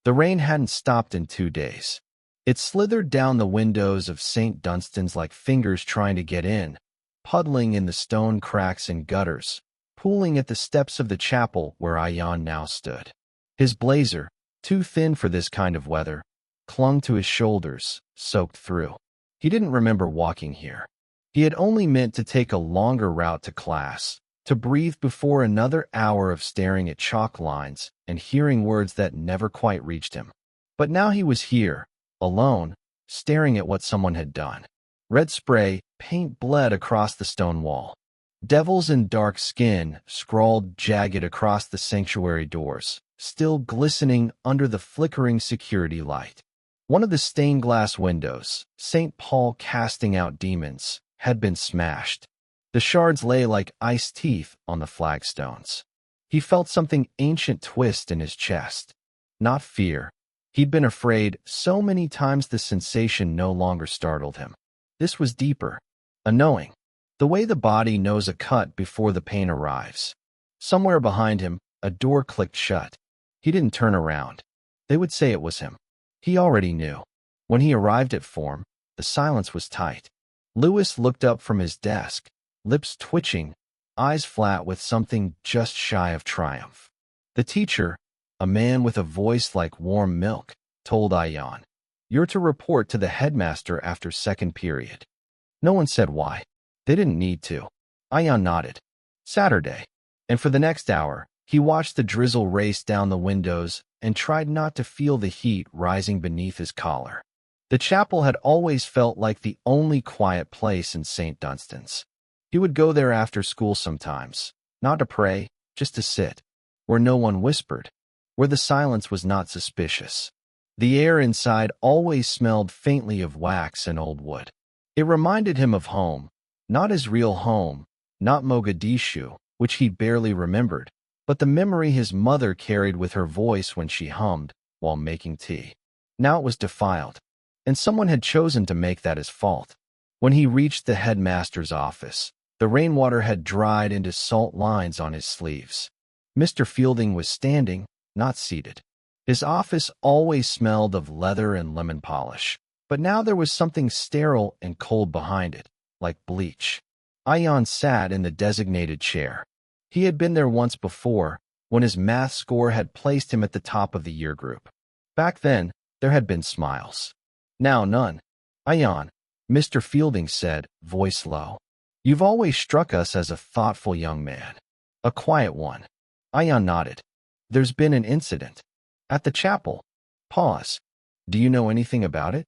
The rain hadn't stopped in 2 days. It slithered down the windows of St. Dunstan's like fingers trying to get in, puddling in the stone cracks and gutters, pooling at the steps of the chapel where Ayaan now stood. His blazer, too thin for this kind of weather, clung to his shoulders, soaked through. He didn't remember walking here. He had only meant to take a longer route to class, to breathe before another hour of staring at chalk lines and hearing words that never quite reached him. But now he was here, alone, staring at what someone had done. Red spray, paint bled across the stone wall. Devils in dark skin scrawled jagged across the sanctuary doors, still glistening under the flickering security light. One of the stained glass windows, St. Paul casting out demons, had been smashed. The shards lay like ice teeth on the flagstones. He felt something ancient twist in his chest. Not fear. He'd been afraid so many times the sensation no longer startled him. This was deeper. A knowing. The way the body knows a cut before the pain arrives. Somewhere behind him, a door clicked shut. He didn't turn around. They would say it was him. He already knew. When he arrived at form, the silence was tight. Lewis looked up from his desk, lips twitching, eyes flat with something just shy of triumph. The teacher, a man with a voice like warm milk, told Ayaan, "You're to report to the headmaster after second period." No one said why. They didn't need to. Ayaan nodded. Saturday. And for the next hour, he watched the drizzle race down the windows and tried not to feel the heat rising beneath his collar. The chapel had always felt like the only quiet place in St. Dunstan's. He would go there after school sometimes, not to pray, just to sit, where no one whispered, where the silence was not suspicious. The air inside always smelled faintly of wax and old wood. It reminded him of home, not his real home, not Mogadishu, which he barely remembered, but the memory his mother carried with her voice when she hummed while making tea. Now it was defiled, and someone had chosen to make that his fault. When he reached the headmaster's office, the rainwater had dried into salt lines on his sleeves. Mr. Fielding was standing, not seated. His office always smelled of leather and lemon polish, but now there was something sterile and cold behind it, like bleach. Ayaan sat in the designated chair. He had been there once before, when his math score had placed him at the top of the year group. Back then, there had been smiles. Now none. "Ayaan," Mr. Fielding said, voice low. "You've always struck us as a thoughtful young man. A quiet one." Ayaan nodded. "There's been an incident. At the chapel." Pause. "Do you know anything about it?"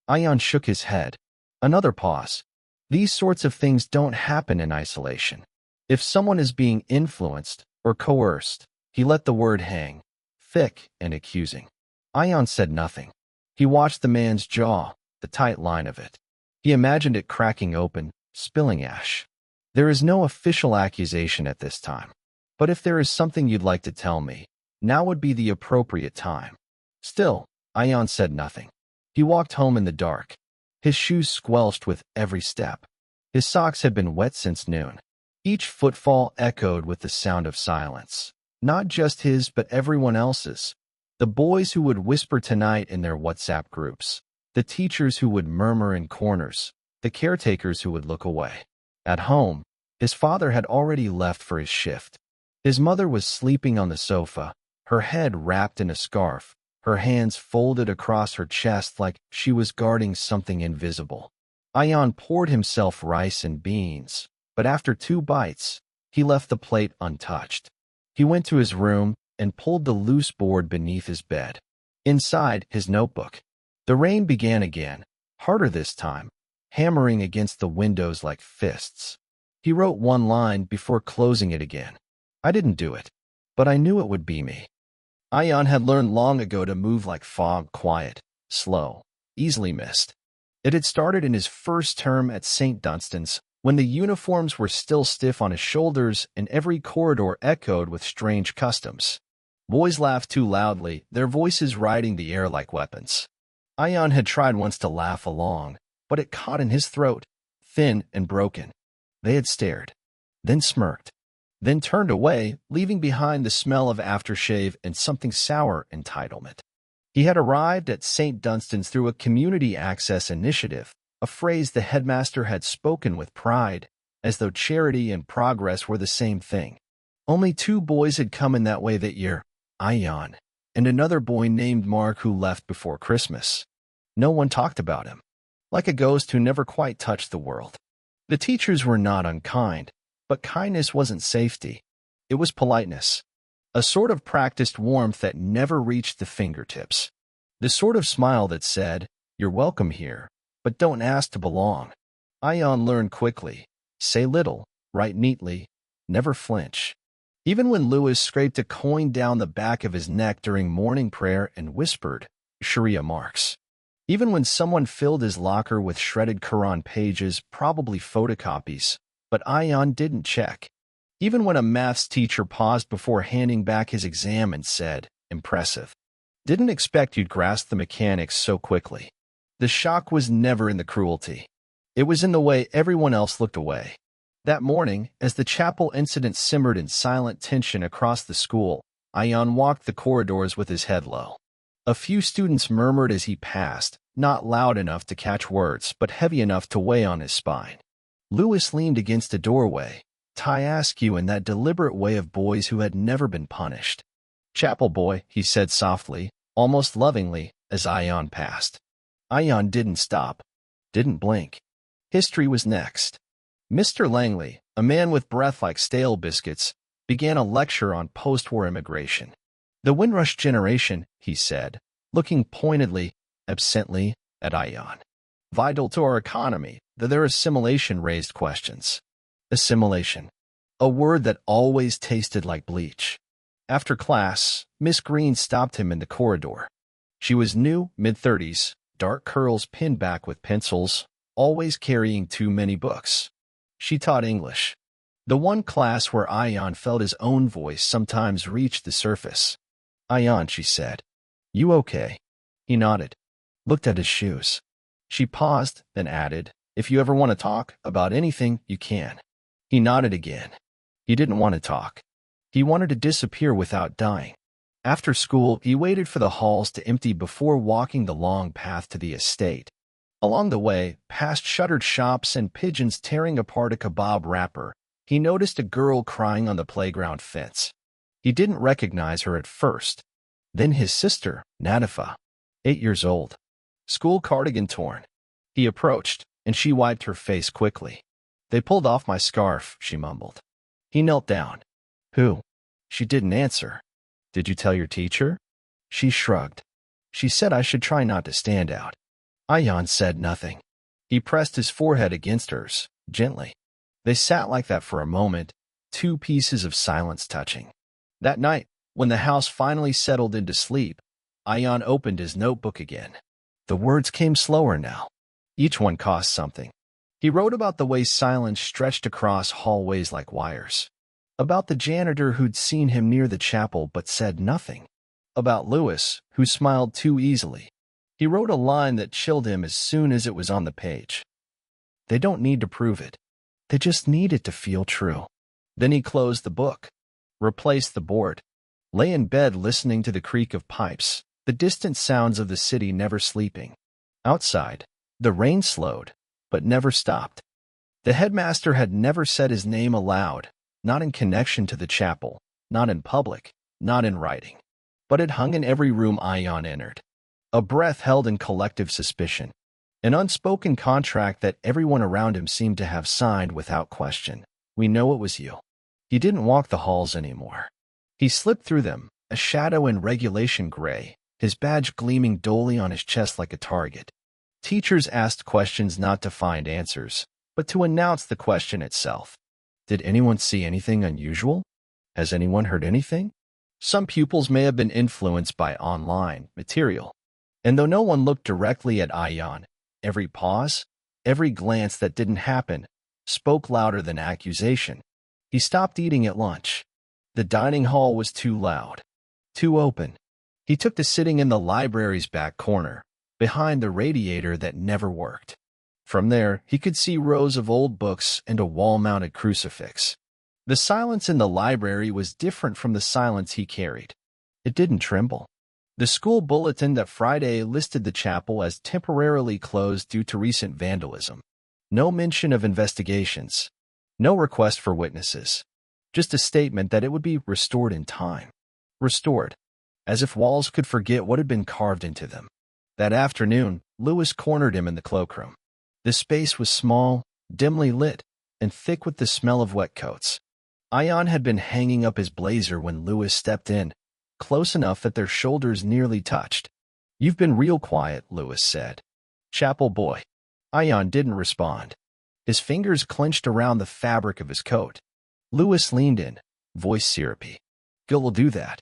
Ayaan shook his head. Another pause. These sorts of things don't happen in isolation. If someone is being influenced or coerced, he let the word hang, thick and accusing. Ayaan said nothing. He watched the man's jaw, the tight line of it. He imagined it cracking open, spilling ash. "There is no official accusation at this time. But if there is something you'd like to tell me, now would be the appropriate time." Still, Ayaan said nothing. He walked home in the dark. His shoes squelched with every step. His socks had been wet since noon. Each footfall echoed with the sound of silence. Not just his, but everyone else's. The boys who would whisper tonight in their WhatsApp groups. The teachers who would murmur in corners. The caretakers who would look away. At home, his father had already left for his shift. His mother was sleeping on the sofa, her head wrapped in a scarf, her hands folded across her chest like she was guarding something invisible. Ayaan poured himself rice and beans, but after 2 bites, he left the plate untouched. He went to his room and pulled the loose board beneath his bed. Inside, his notebook. The rain began again, harder this time, hammering against the windows like fists. He wrote one line before closing it again. "I didn't do it, but I knew it would be me." Ayaan had learned long ago to move like fog, quiet, slow, easily missed. It had started in his first term at St. Dunstan's, when the uniforms were still stiff on his shoulders and every corridor echoed with strange customs. Boys laughed too loudly, their voices riding the air like weapons. Ayaan had tried once to laugh along, but it caught in his throat, thin and broken. They had stared, then smirked, then turned away, leaving behind the smell of aftershave and something sour entitlement. He had arrived at St. Dunstan's through a community access initiative, a phrase the headmaster had spoken with pride, as though charity and progress were the same thing. Only 2 boys had come in that way that year, Ayaan, and another boy named Mark who left before Christmas. No one talked about him, like a ghost who never quite touched the world. The teachers were not unkind, but kindness wasn't safety. It was politeness, a sort of practiced warmth that never reached the fingertips. The sort of smile that said, "You're welcome here, but don't ask to belong." Ayaan learned quickly. Say little, write neatly, never flinch. Even when Lewis scraped a coin down the back of his neck during morning prayer and whispered, "Sharia marks." Even when someone filled his locker with shredded Quran pages, probably photocopies, but Ayaan didn't check. Even when a maths teacher paused before handing back his exam and said, "Impressive." Didn't expect you'd grasp the mechanics so quickly. The shock was never in the cruelty. It was in the way everyone else looked away. That morning, as the chapel incident simmered in silent tension across the school, Ayaan walked the corridors with his head low. A few students murmured as he passed, not loud enough to catch words, but heavy enough to weigh on his spine. Lewis leaned against a doorway, tie askew in that deliberate way of boys who had never been punished. "Chapel boy," he said softly, almost lovingly, as Ayaan passed. Ayaan didn't stop, didn't blink. History was next. Mr. Langley, a man with breath like stale biscuits, began a lecture on post-war immigration. "The Windrush generation," he said, looking pointedly, absently, at Ayaan. "Vital to our economy, though their assimilation raised questions." Assimilation, a word that always tasted like bleach. After class, Miss Green stopped him in the corridor. She was new, mid-30s, dark curls pinned back with pencils, always carrying too many books. She taught English, the one class where Ayaan felt his own voice sometimes reached the surface. "Ayaan," she said, "you okay?" He nodded, looked at his shoes. She paused, then added, "If you ever want to talk about anything, you can." He nodded again. He didn't want to talk. He wanted to disappear without dying. After school, he waited for the halls to empty before walking the long path to the estate. Along the way, past shuttered shops and pigeons tearing apart a kebab wrapper, he noticed a girl crying on the playground fence. He didn't recognize her at first. Then his sister, Nadifa, 8 years old, school cardigan torn. He approached, and she wiped her face quickly. "They pulled off my scarf," she mumbled. He knelt down. "Who?" She didn't answer. "Did you tell your teacher?" She shrugged. "She said I should try not to stand out." Ayaan said nothing. He pressed his forehead against hers, gently. They sat like that for a moment, 2 pieces of silence touching. That night, when the house finally settled into sleep, Ayaan opened his notebook again. The words came slower now. Each one cost something. He wrote about the way silence stretched across hallways like wires. About the janitor who'd seen him near the chapel but said nothing. About Lewis, who smiled too easily. He wrote a line that chilled him as soon as it was on the page. They don't need to prove it. They just need it to feel true. Then he closed the book, replaced the board, lay in bed listening to the creak of pipes, the distant sounds of the city never sleeping. Outside, the rain slowed, but never stopped. The headmaster had never said his name aloud, not in connection to the chapel, not in public, not in writing. But it hung in every room Ayaan entered. A breath held in collective suspicion. An unspoken contract that everyone around him seemed to have signed without question. "We know it was you." He didn't walk the halls anymore. He slipped through them, a shadow in regulation gray, his badge gleaming dully on his chest like a target. Teachers asked questions not to find answers, but to announce the question itself. Did anyone see anything unusual? Has anyone heard anything? Some pupils may have been influenced by online material. And though no one looked directly at Ayaan, every pause, every glance that didn't happen, spoke louder than accusation. He stopped eating at lunch. The dining hall was too loud, too open. He took to sitting in the library's back corner, behind the radiator that never worked. From there, he could see rows of old books and a wall-mounted crucifix. The silence in the library was different from the silence he carried. It didn't tremble. The school bulletin that Friday listed the chapel as temporarily closed due to recent vandalism. No mention of investigations. No request for witnesses. Just a statement that it would be restored in time. Restored. As if walls could forget what had been carved into them. That afternoon, Lewis cornered him in the cloakroom. The space was small, dimly lit, and thick with the smell of wet coats. Ayaan had been hanging up his blazer when Lewis stepped in, close enough that their shoulders nearly touched. "You've been real quiet," Lewis said. "Chapel boy." Ayaan didn't respond. His fingers clenched around the fabric of his coat. Lewis leaned in, voice syrupy. "Guilt will do that.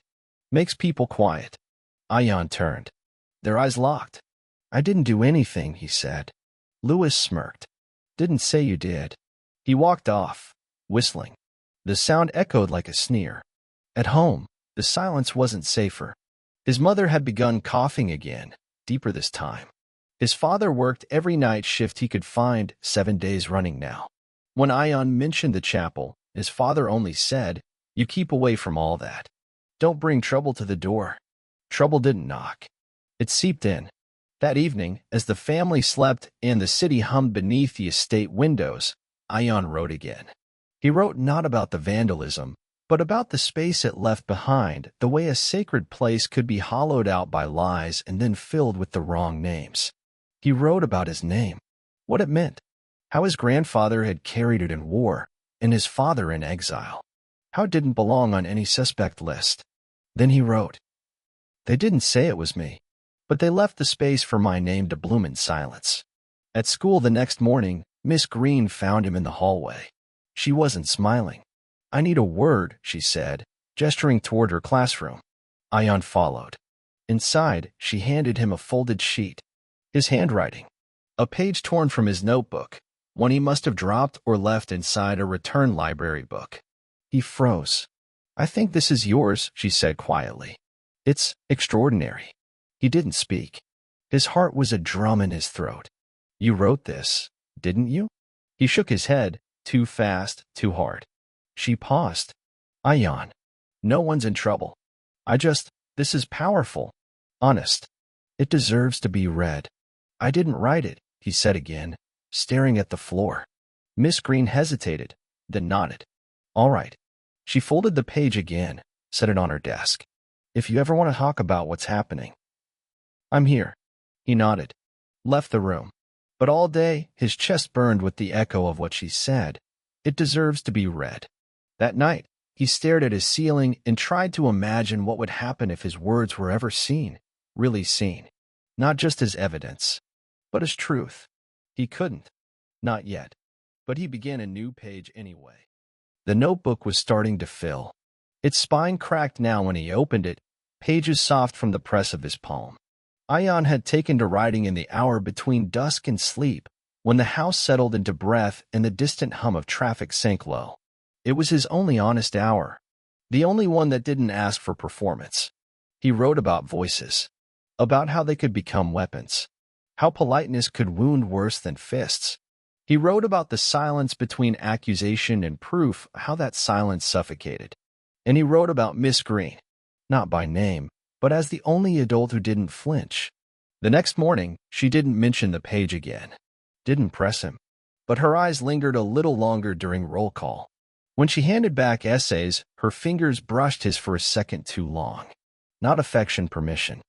Makes people quiet." Ayaan turned. Their eyes locked. "I didn't do anything," he said. Lewis smirked. "Didn't say you did." He walked off, whistling. The sound echoed like a sneer. At home, the silence wasn't safer. His mother had begun coughing again, deeper this time. His father worked every night shift he could find, 7 days running now. When Ayaan mentioned the chapel, his father only said, "You keep away from all that. Don't bring trouble to the door." Trouble didn't knock. It seeped in. That evening, as the family slept and the city hummed beneath the estate windows, Ayaan wrote again. He wrote not about the vandalism, but about the space it left behind, the way a sacred place could be hollowed out by lies and then filled with the wrong names. He wrote about his name, what it meant, how his grandfather had carried it in war, and his father in exile, how it didn't belong on any suspect list. Then he wrote, "They didn't say it was me, but they left the space for my name to bloom in silence." At school the next morning, Miss Green found him in the hallway. She wasn't smiling. "I need a word," she said, gesturing toward her classroom. Ayaan followed. Inside, she handed him a folded sheet. His handwriting. A page torn from his notebook, one he must have dropped or left inside a return library book. He froze. "I think this is yours," she said quietly. "It's extraordinary." He didn't speak. His heart was a drum in his throat. "You wrote this, didn't you?" He shook his head, too fast, too hard. She paused. "Ayaan, no one's in trouble. This is powerful. Honest. It deserves to be read." "I didn't write it," he said again, staring at the floor. Miss Green hesitated, then nodded. "All right." She folded the page again, set it on her desk. "If you ever want to talk about what's happening, I'm here." He nodded, left the room. But all day, his chest burned with the echo of what she said. It deserves to be read. That night, he stared at his ceiling and tried to imagine what would happen if his words were ever seen, really seen. Not just as evidence, but as truth. He couldn't. Not yet. But he began a new page anyway. The notebook was starting to fill. Its spine cracked now when he opened it, pages soft from the press of his palm. Ayaan had taken to writing in the hour between dusk and sleep, when the house settled into breath and the distant hum of traffic sank low. It was his only honest hour, the only one that didn't ask for performance. He wrote about voices, about how they could become weapons, how politeness could wound worse than fists. He wrote about the silence between accusation and proof, how that silence suffocated. And he wrote about Miss Green, not by name, but as the only adult who didn't flinch. The next morning, she didn't mention the page again. Didn't press him. But her eyes lingered a little longer during roll call. When she handed back essays, her fingers brushed his for a second too long. Not affection, permission.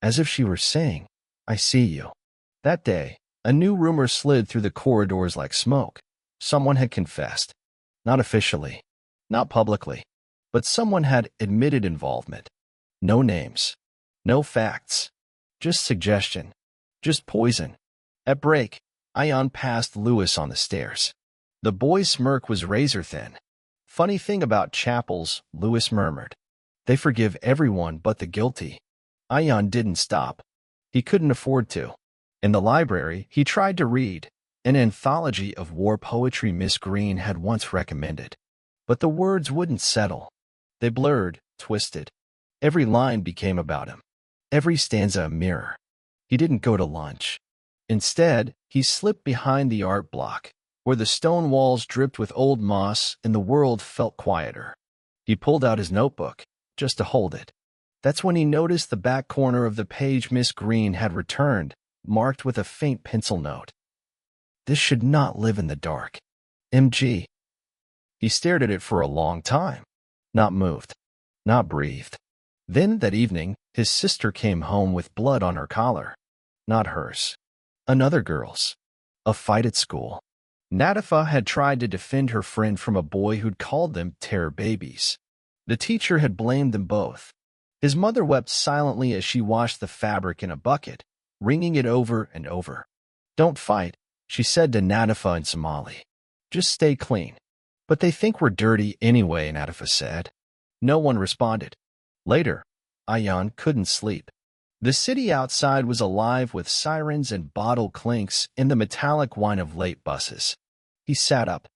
As if she were saying, "I see you." That day, a new rumor slid through the corridors like smoke. Someone had confessed. Not officially, not publicly, but someone had admitted involvement. No names, no facts, just suggestion, just poison. At break, Ayaan passed Lewis on the stairs. The boy's smirk was razor-thin. "Funny thing about chapels," Lewis murmured. "They forgive everyone but the guilty." Ayaan didn't stop. He couldn't afford to. In the library, he tried to read an anthology of war poetry Miss Green had once recommended. But the words wouldn't settle. They blurred, twisted. Every line became about him. Every stanza a mirror. He didn't go to lunch. Instead, he slipped behind the art block, where the stone walls dripped with old moss and the world felt quieter. He pulled out his notebook, just to hold it. That's when he noticed the back corner of the page Miss Green had returned, marked with a faint pencil note. This should not live in the dark. MG. He stared at it for a long time, not moved, not breathed. Then, that evening, his sister came home with blood on her collar. Not hers. Another girl's. A fight at school. Nadifa had tried to defend her friend from a boy who'd called them terror babies. The teacher had blamed them both. His mother wept silently as she washed the fabric in a bucket, wringing it over and over. Don't fight, she said to Nadifa in Somali. Just stay clean. But they think we're dirty anyway, Nadifa said. No one responded. Later, Ayaan couldn't sleep. The city outside was alive with sirens and bottle clinks and the metallic whine of late buses. He sat up,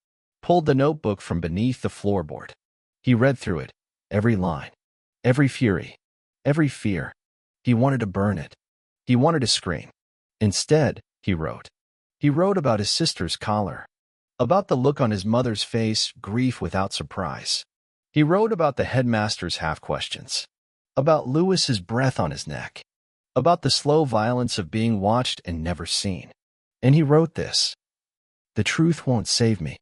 pulled the notebook from beneath the floorboard. He read through it, every line, every fury, every fear. He wanted to burn it. He wanted to scream. Instead, he wrote. He wrote about his sister's collar, about the look on his mother's face, grief without surprise. He wrote about the headmaster's half-questions, about Lewis's breath on his neck, about the slow violence of being watched and never seen. And he wrote this. The truth won't save me,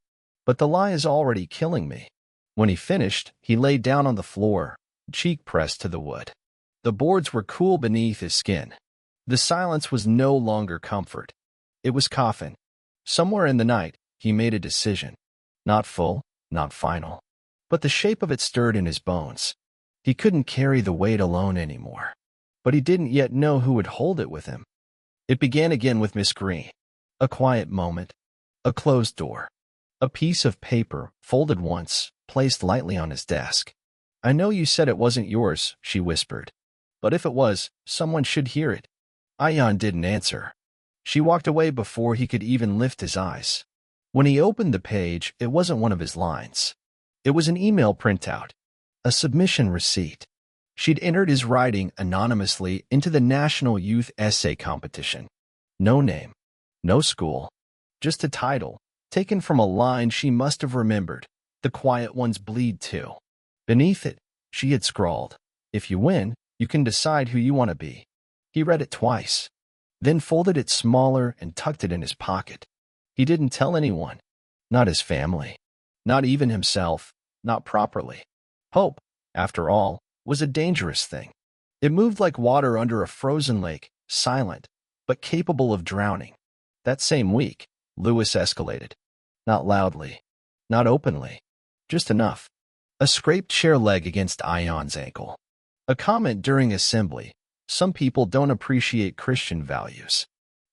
but the lie is already killing me. When he finished, he lay down on the floor, cheek pressed to the wood. The boards were cool beneath his skin. The silence was no longer comfort. It was coffin. Somewhere in the night, he made a decision. Not full, not final. But the shape of it stirred in his bones. He couldn't carry the weight alone anymore. But he didn't yet know who would hold it with him. It began again with Miss Green. A quiet moment. A closed door. A piece of paper, folded once, placed lightly on his desk. I know you said it wasn't yours, she whispered. But if it was, someone should hear it. Ayaan didn't answer. She walked away before he could even lift his eyes. When he opened the page, it wasn't one of his lines. It was an email printout. A submission receipt. She'd entered his writing anonymously into the National Youth Essay Competition. No name. No school. Just a title, taken from a line she must have remembered. The quiet ones bleed too. Beneath it, she had scrawled, if you win, you can decide who you want to be. He read it twice, then folded it smaller and tucked it in his pocket. He didn't tell anyone. Not his family. Not even himself. Not properly. Hope, after all, was a dangerous thing. It moved like water under a frozen lake, silent, but capable of drowning. That same week, Lewis escalated. Not loudly. Not openly. Just enough. A scraped chair leg against Ayaan's ankle. A comment during assembly. Some people don't appreciate Christian values.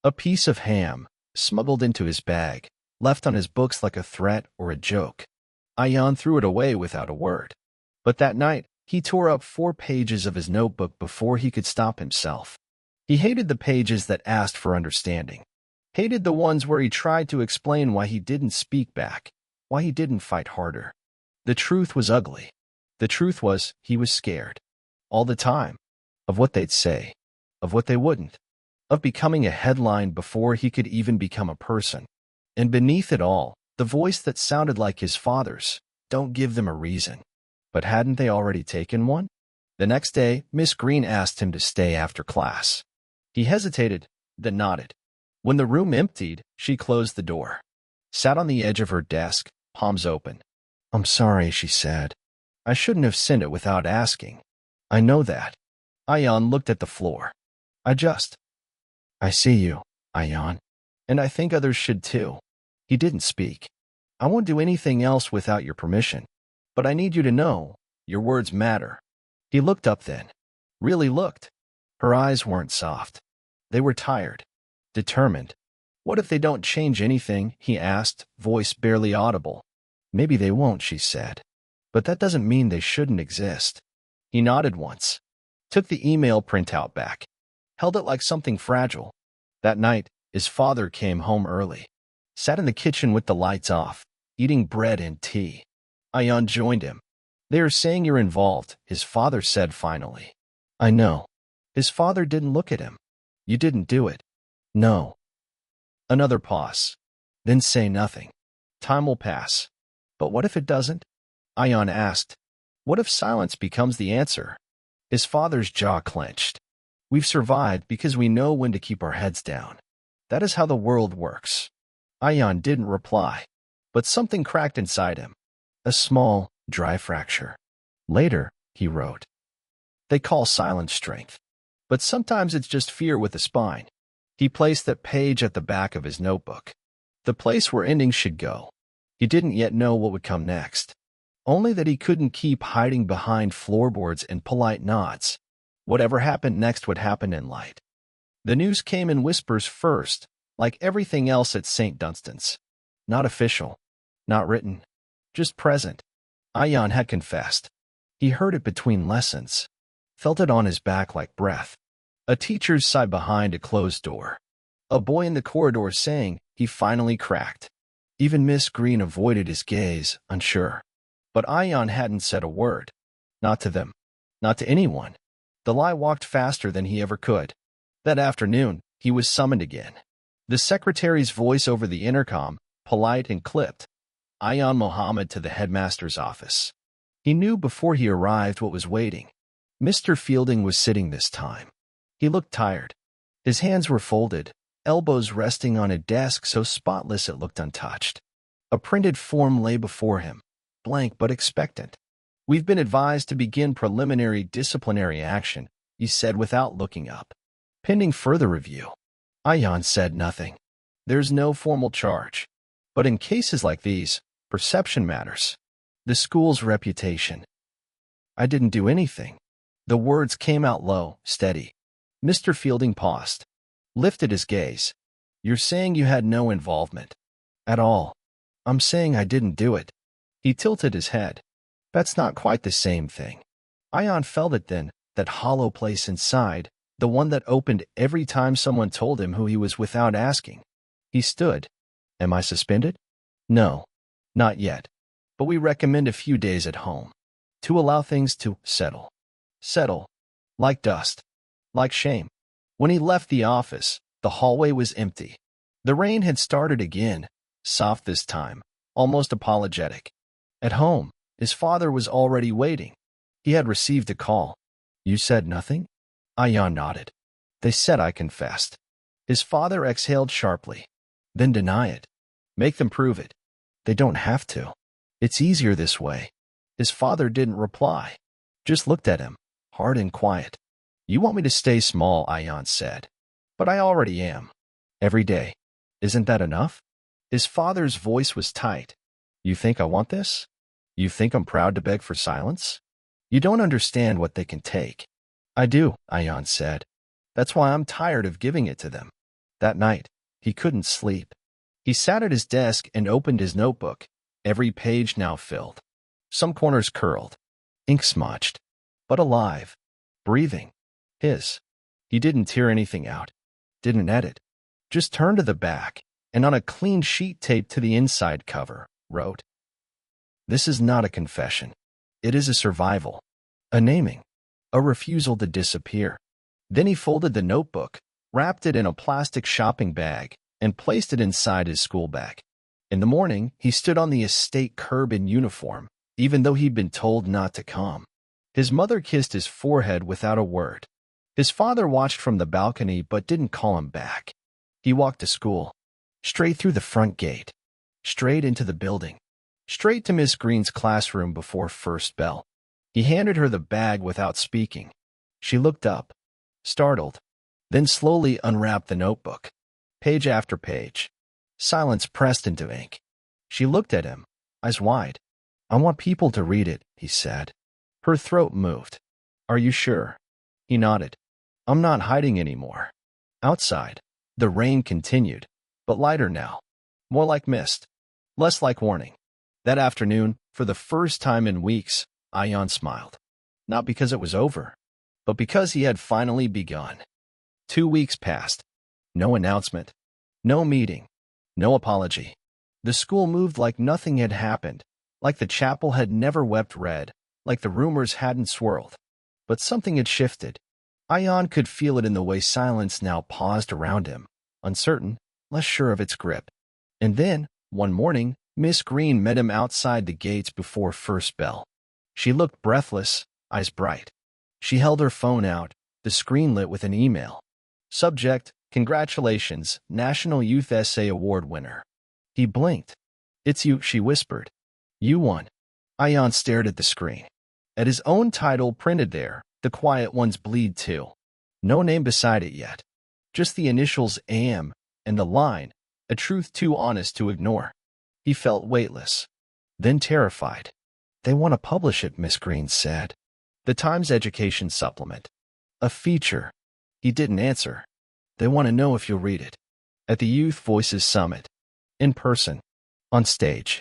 A piece of ham, smuggled into his bag, left on his books like a threat or a joke. Ayaan threw it away without a word. But that night, he tore up 4 pages of his notebook before he could stop himself. He hated the pages that asked for understanding. Hated the ones where he tried to explain why he didn't speak back, why he didn't fight harder. The truth was ugly. The truth was he was scared. All the time. Of what they'd say. Of what they wouldn't. Of becoming a headline before he could even become a person. And beneath it all, the voice that sounded like his father's. Don't give them a reason. But hadn't they already taken one? The next day, Miss Green asked him to stay after class. He hesitated, then nodded. When the room emptied, she closed the door. Sat on the edge of her desk, palms open. I'm sorry, she said. I shouldn't have sent it without asking. I know that. Ayaan looked at the floor. I see you, Ayaan. And I think others should too. He didn't speak. I won't do anything else without your permission. But I need you to know, your words matter. He looked up then. Really looked. Her eyes weren't soft. They were tired. Determined. What if they don't change anything, he asked, voice barely audible. Maybe they won't, she said. But that doesn't mean they shouldn't exist. He nodded once. Took the email printout back. Held it like something fragile. That night, his father came home early. Sat in the kitchen with the lights off, eating bread and tea. Ayaan joined him. They are saying you're involved, his father said finally. I know. His father didn't look at him. You didn't do it. No. Another pause. Then say nothing. Time will pass. But what if it doesn't? Ayaan asked. What if silence becomes the answer? His father's jaw clenched. We've survived because we know when to keep our heads down. That is how the world works. Ayaan didn't reply, but something cracked inside him. A small, dry fracture. Later, he wrote, they call silence strength. But sometimes it's just fear with a spine. He placed that page at the back of his notebook. The place where endings should go. He didn't yet know what would come next. Only that he couldn't keep hiding behind floorboards and polite nods. Whatever happened next would happen in light. The news came in whispers first, like everything else at St. Dunstan's. Not official, not written, just present. Ayaan had confessed. He heard it between lessons, felt it on his back like breath. A teacher's sigh behind a closed door. A boy in the corridor saying he finally cracked. Even Miss Green avoided his gaze, unsure. But Ayaan hadn't said a word. Not to them. Not to anyone. The lie walked faster than he ever could. That afternoon, he was summoned again. The secretary's voice over the intercom, polite and clipped. Ayaan Mohammed to the headmaster's office. He knew before he arrived what was waiting. Mr. Fielding was sitting this time. He looked tired. His hands were folded, elbows resting on a desk so spotless it looked untouched. A printed form lay before him, blank but expectant. We've been advised to begin preliminary disciplinary action, he said without looking up. Pending further review. Ayaan said nothing. There's no formal charge. But in cases like these, perception matters. The school's reputation. I didn't do anything. The words came out low, steady. Mr. Fielding paused, lifted his gaze. You're saying you had no involvement. At all. I'm saying I didn't do it. He tilted his head. That's not quite the same thing. Ayaan felt it then, that hollow place inside, the one that opened every time someone told him who he was without asking. He stood. Am I suspended? No. Not yet. But we recommend a few days at home. To allow things to settle. Settle. Like dust. Like shame. When he left the office, the hallway was empty. The rain had started again, soft this time, almost apologetic. At home, his father was already waiting. He had received a call. You said nothing? Ayaan nodded. They said I confessed. His father exhaled sharply. Then deny it. Make them prove it. They don't have to. It's easier this way. His father didn't reply. Just looked at him, hard and quiet. You want me to stay small, Ayaan said. But I already am. Every day. Isn't that enough? His father's voice was tight. You think I want this? You think I'm proud to beg for silence? You don't understand what they can take. I do, Ayaan said. That's why I'm tired of giving it to them. That night, he couldn't sleep. He sat at his desk and opened his notebook, every page now filled. Some corners curled, ink smudged, but alive, breathing. His. He didn't tear anything out, didn't edit, just turned to the back, and on a clean sheet taped to the inside cover, wrote, This is not a confession. It is a survival, a naming, a refusal to disappear. Then he folded the notebook, wrapped it in a plastic shopping bag, and placed it inside his school bag. In the morning, he stood on the estate curb in uniform, even though he'd been told not to come. His mother kissed his forehead without a word. His father watched from the balcony but didn't call him back. He walked to school, straight through the front gate, straight into the building, straight to Miss Green's classroom before first bell. He handed her the bag without speaking. She looked up, startled, then slowly unwrapped the notebook. Page after page. Silence pressed into ink. She looked at him, eyes wide. I want people to read it, he said. Her throat moved. Are you sure? He nodded. I'm not hiding anymore. Outside, the rain continued, but lighter now. More like mist, less like warning. That afternoon, for the first time in weeks, Ayaan smiled. Not because it was over, but because he had finally begun. 2 weeks passed. No announcement, no meeting, no apology. The school moved like nothing had happened, like the chapel had never wept red, like the rumors hadn't swirled. But something had shifted. Ayaan could feel it in the way silence now paused around him, uncertain, less sure of its grip. And then, one morning, Miss Green met him outside the gates before first bell. She looked breathless, eyes bright. She held her phone out, the screen lit with an email. Subject, "Congratulations, National Youth Essay Award winner." He blinked. "It's you," she whispered. "You won." Ayaan stared at the screen. At his own title printed there, the quiet ones bleed too. No name beside it yet. Just the initials AM and the line, "A truth too honest to ignore." He felt weightless, then terrified. "They want to publish it," Miss Green said. The Times Education Supplement. A feature. He didn't answer. "They want to know if you'll read it." At the Youth Voices Summit. In person. On stage.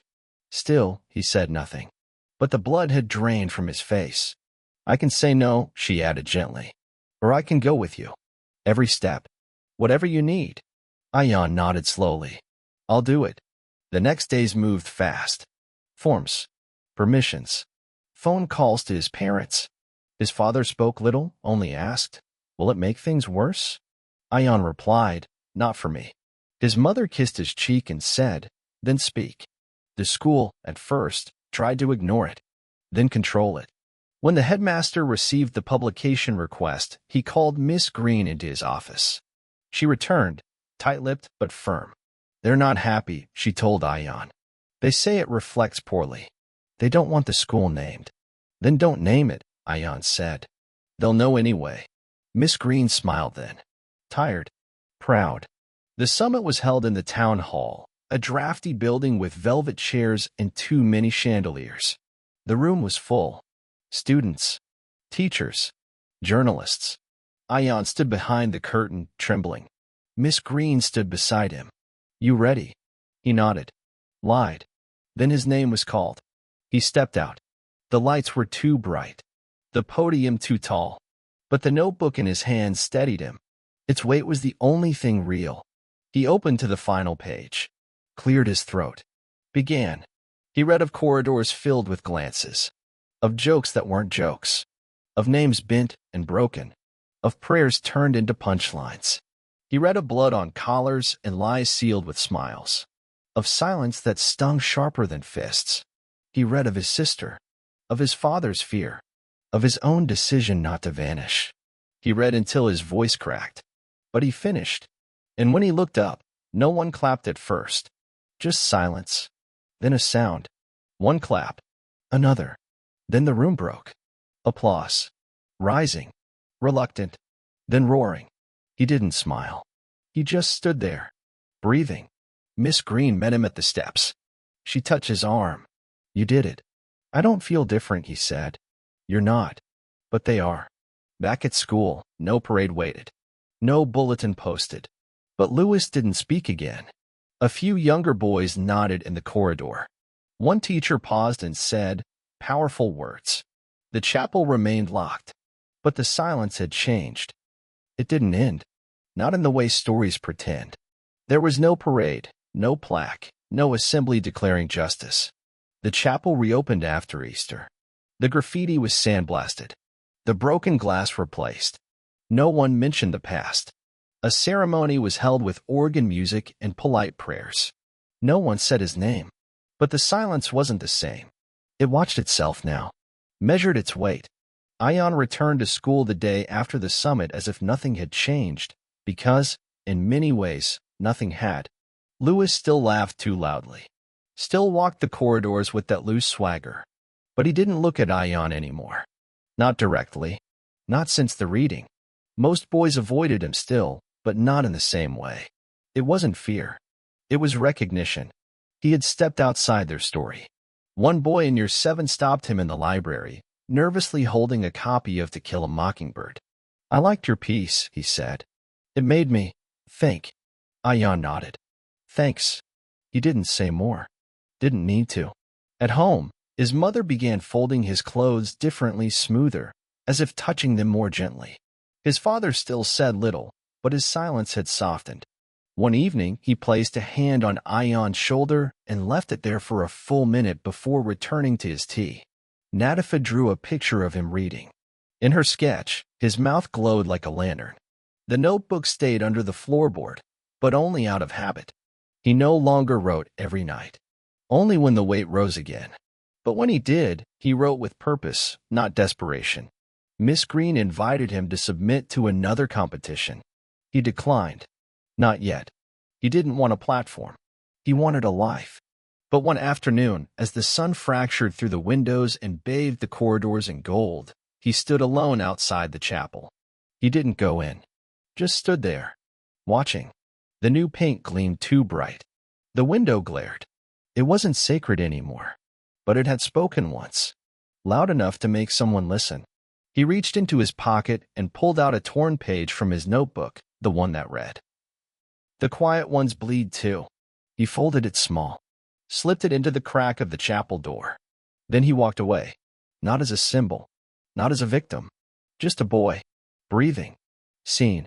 Still, he said nothing. But the blood had drained from his face. "I can say no," she added gently. "Or I can go with you. Every step. Whatever you need." Ayaan nodded slowly. "I'll do it." The next days moved fast. Forms. Permissions. Phone calls to his parents. His father spoke little, only asked, "Will it make things worse?" Ayaan replied, "Not for me." His mother kissed his cheek and said, "Then speak." The school, at first, tried to ignore it, then control it. When the headmaster received the publication request, he called Miss Green into his office. She returned, tight-lipped but firm. "They're not happy," she told Ayaan. "They say it reflects poorly. They don't want the school named." "Then don't name it," Ayaan said. "They'll know anyway." Miss Green smiled then. Tired. Proud. The summit was held in the town hall, a drafty building with velvet chairs and too many chandeliers. The room was full. Students. Teachers. Journalists. Ayaan stood behind the curtain, trembling. Miss Green stood beside him. "You ready?" He nodded. Lied. Then his name was called. He stepped out. The lights were too bright. The podium too tall. But the notebook in his hand steadied him. Its weight was the only thing real. He opened to the final page. Cleared his throat. Began. He read of corridors filled with glances. Of jokes that weren't jokes. Of names bent and broken. Of prayers turned into punchlines. He read of blood on collars and lies sealed with smiles. Of silence that stung sharper than fists. He read of his sister. Of his father's fear. Of his own decision not to vanish. He read until his voice cracked. But he finished. And when he looked up, no one clapped at first. Just silence. Then a sound. One clap. Another. Then the room broke. Applause. Rising. Reluctant. Then roaring. He didn't smile. He just stood there. Breathing. Miss Green met him at the steps. She touched his arm. "You did it." "I don't feel different," he said. "You're not. But they are." Back at school, no parade waited. No bulletin posted. But Lewis didn't speak again. A few younger boys nodded in the corridor. One teacher paused and said, powerful words. The chapel remained locked. But the silence had changed. It didn't end. Not in the way stories pretend. There was no parade, no plaque, no assembly declaring justice. The chapel reopened after Easter. The graffiti was sandblasted. The broken glass replaced. No one mentioned the past. A ceremony was held with organ music and polite prayers. No one said his name. But the silence wasn't the same. It watched itself now. Measured its weight. Ayaan returned to school the day after the summit as if nothing had changed, because, in many ways, nothing had. Lewis still laughed too loudly. Still walked the corridors with that loose swagger. But he didn't look at Ayaan anymore. Not directly. Not since the reading. Most boys avoided him still, but not in the same way. It wasn't fear. It was recognition. He had stepped outside their story. One boy in year 7 stopped him in the library, nervously holding a copy of To Kill a Mockingbird. "I liked your piece," he said. "It made me think." Ayaan nodded. "Thanks." He didn't say more. Didn't need to. At home, his mother began folding his clothes differently, smoother, as if touching them more gently. His father still said little, but his silence had softened. One evening, he placed a hand on Ayaan's shoulder and left it there for a full minute before returning to his tea. Nadifa drew a picture of him reading. In her sketch, his mouth glowed like a lantern. The notebook stayed under the floorboard, but only out of habit. He no longer wrote every night. Only when the weight rose again. But when he did, he wrote with purpose, not desperation. Miss Green invited him to submit to another competition. He declined. Not yet. He didn't want a platform. He wanted a life. But one afternoon, as the sun fractured through the windows and bathed the corridors in gold, he stood alone outside the chapel. He didn't go in. Just stood there, watching. The new paint gleamed too bright. The window glared. It wasn't sacred anymore. But it had spoken once, loud enough to make someone listen. He reached into his pocket and pulled out a torn page from his notebook, the one that read, "The quiet ones bleed too." He folded it small, slipped it into the crack of the chapel door. Then he walked away, not as a symbol, not as a victim, just a boy, breathing, seen,